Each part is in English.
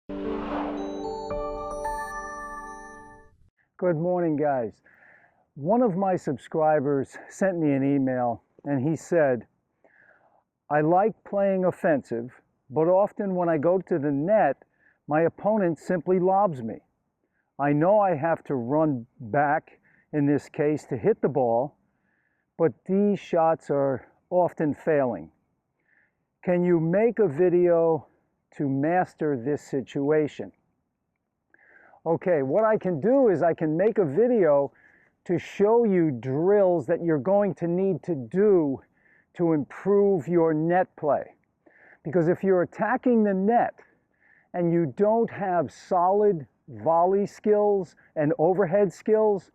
Good morning, guys. One of my subscribers sent me an email and he said, I like playing offensive, but often when I go to the net, my opponent simply lobs me. I know I have to run back in this case to hit the ball, but these shots are often failing. Can you make a video to master this situation? Okay, what I can do is I can make a video to show you drills that you're going to need to do to improve your net play. Because if you're attacking the net and you don't have solid volley skills and overhead skills,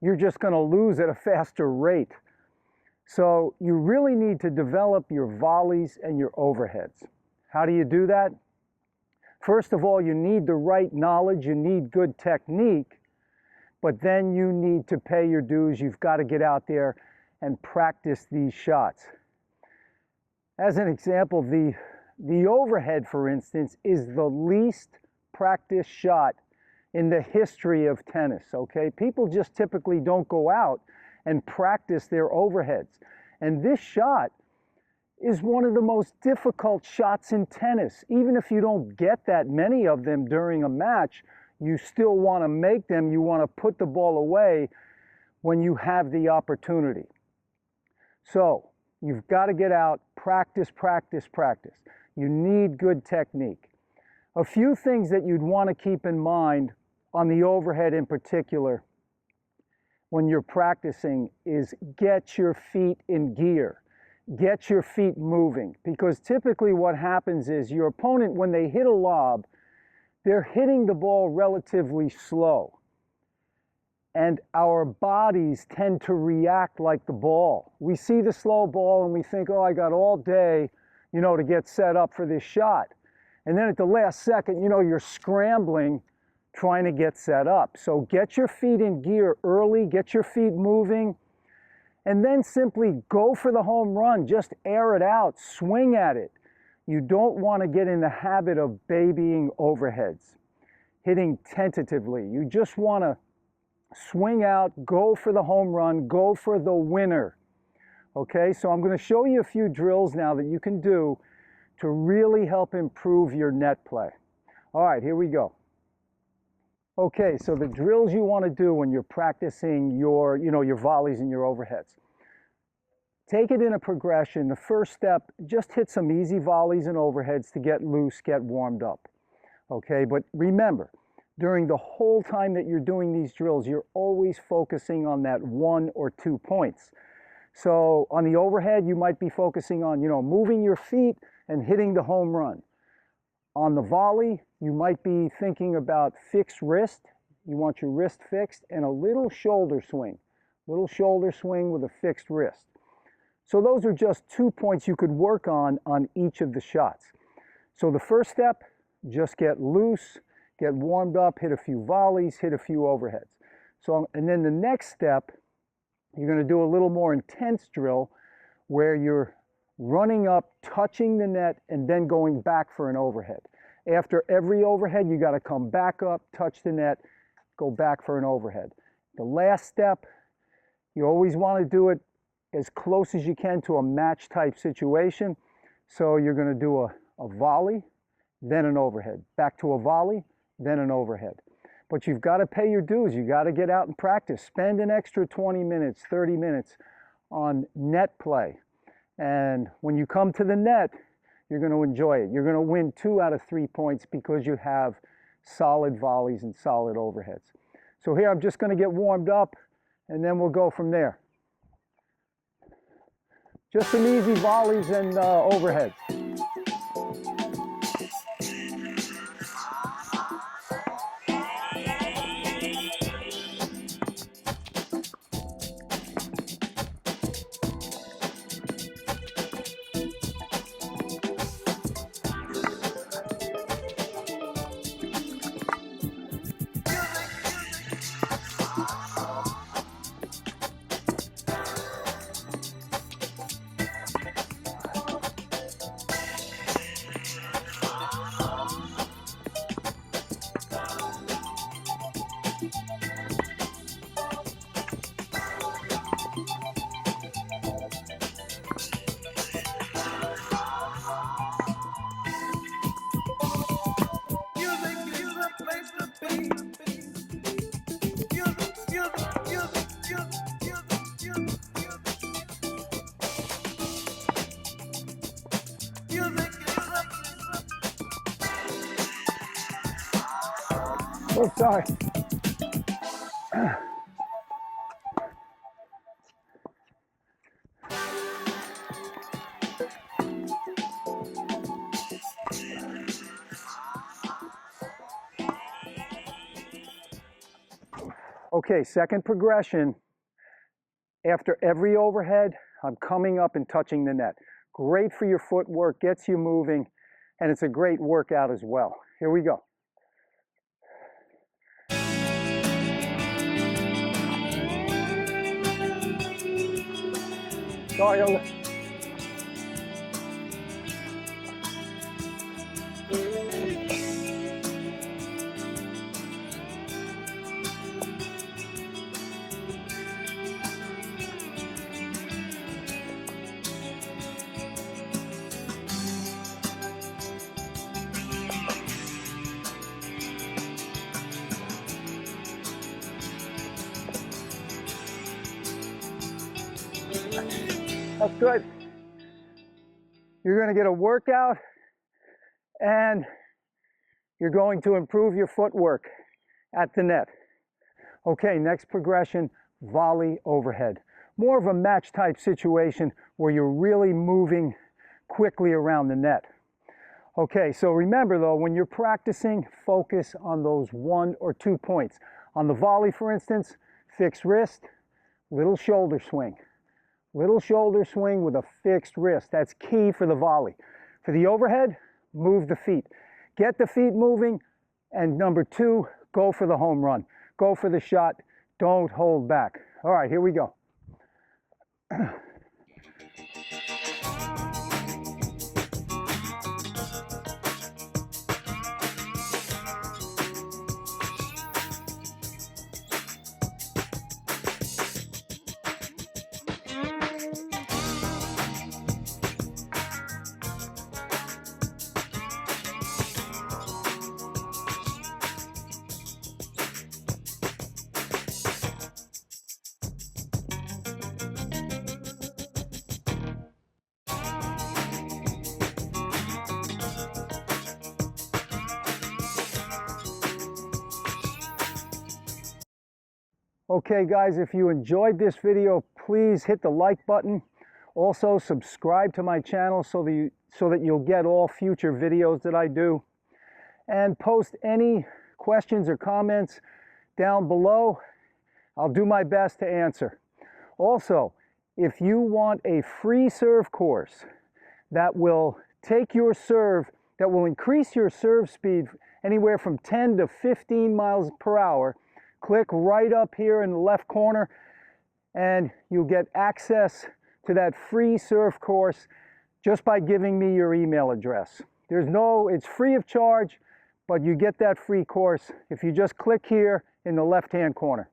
you're just going to lose at a faster rate. So you really need to develop your volleys and your overheads. How do you do that? First of all, you need the right knowledge, you need good technique, but then you need to pay your dues. You've got to get out there and practice these shots. As an example, the overhead, for instance, is the least practiced shot in the history of tennis, okay? People just typically don't go out and practice their overheads. And this shot is one of the most difficult shots in tennis. Even if you don't get that many of them during a match, you still want to make them. You want to put the ball away when you have the opportunity. So you've got to get out, practice, practice, practice. You need good technique. A few things that you'd want to keep in mind on the overhead in particular when you're practicing is get your feet in gear. Get your feet moving, because typically what happens is your opponent, when they hit a lob, they're hitting the ball relatively slow. And our bodies tend to react like the ball. We see the slow ball and we think, oh, I got all day, to get set up for this shot. And then at the last second, you're scrambling, trying to get set up. So get your feet in gear early, get your feet moving, and then simply go for the home run. Just air it out, swing at it. You don't want to get in the habit of babying overheads, hitting tentatively. You just want to swing out, go for the home run, go for the winner. Okay, so I'm going to show you a few drills now that you can do to really help improve your net play. All right, here we go. Okay, so the drills you want to do when you're practicing your volleys and your overheads. Take it in a progression. The first step, just hit some easy volleys and overheads to get loose, get warmed up. Okay, but remember, during the whole time that you're doing these drills, you're always focusing on that 1 or 2 points. So on the overhead, you might be focusing on, moving your feet and hitting the home run. On the volley, you might be thinking about fixed wrist. You want your wrist fixed, and a little shoulder swing with a fixed wrist. So those are just 2 points you could work on each of the shots. So the first step, just get loose, get warmed up, hit a few volleys, hit a few overheads. And then the next step, you're going to do a little more intense drill where you're running up, touching the net, and then going back for an overhead. After every overhead, you got to come back up, touch the net, go back for an overhead. The last step, you always want to do it as close as you can to a match type situation. So you're going to do a volley, then an overhead. Back to a volley, then an overhead. But you've got to pay your dues. You got to get out and practice. Spend an extra 20 minutes, 30 minutes on net play. And when you come to the net, you're going to enjoy it. You're going to win 2 out of 3 points because you have solid volleys and solid overheads. So here I'm just going to get warmed up, and then we'll go from there. Just some easy volleys and overheads. Oh, sorry. Okay, second progression. After every overhead, I'm coming up and touching the net. Great for your footwork, gets you moving, and it's a great workout as well. Here we go. Sorry, that's good. You're going to get a workout and you're going to improve your footwork at the net. Okay, next progression, volley overhead. More of a match type situation where you're really moving quickly around the net. Okay, so remember though, when you're practicing, focus on those 1 or 2 points. On the volley, for instance, fixed wrist, little shoulder swing. Little shoulder swing with a fixed wrist. That's key for the volley. For the overhead, move the feet. Get the feet moving, and number 2, go for the home run. Go for the shot. Don't hold back. All right, here we go. Okay guys, if you enjoyed this video, please hit the like button. Also subscribe to my channel so that you'll get all future videos that I do. And post any questions or comments down below. I'll do my best to answer. Also, if you want a free serve course that will take your serve, that will increase your serve speed anywhere from 10 to 15 miles per hour, click right up here in the left corner and you'll get access to that free serve course just by giving me your email address. It's free of charge, but you get that free course if you just click here in the left-hand corner.